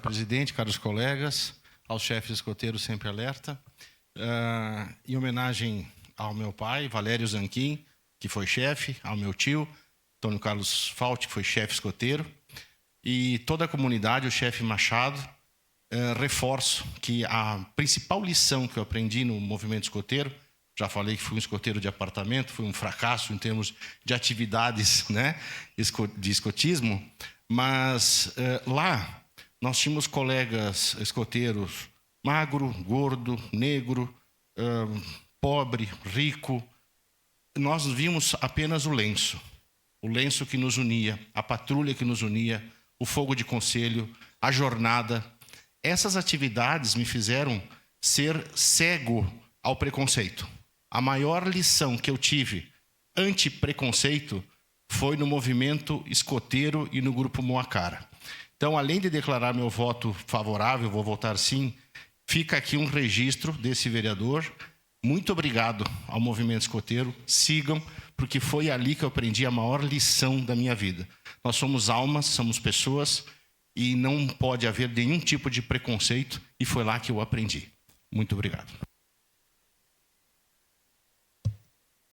presidente, caros colegas, aos chefes escoteiros sempre alerta. Em homenagem ao meu pai, Valério Zanquim, que foi chefe, ao meu tio, Antônio Carlos Fauti, que foi chefe escoteiro, e toda a comunidade, o chefe Machado, reforço que a principal lição que eu aprendi no movimento escoteiro, já falei que fui um escoteiro de apartamento, fui um fracasso em termos de atividades, né, de escotismo, mas lá nós tínhamos colegas escoteiros magro, gordo, negro, pobre, rico. Nós vimos apenas o lenço que nos unia, a patrulha que nos unia, o fogo de conselho, a jornada. Essas atividades me fizeram ser cego ao preconceito. A maior lição que eu tive anti-preconceito foi no movimento escoteiro e no grupo Moacara. Então, além de declarar meu voto favorável, vou votar sim, fica aqui um registro desse vereador. Muito obrigado ao movimento escoteiro. Sigam, porque foi ali que eu aprendi a maior lição da minha vida. Nós somos almas, somos pessoas e não pode haver nenhum tipo de preconceito, e foi lá que eu aprendi. Muito obrigado.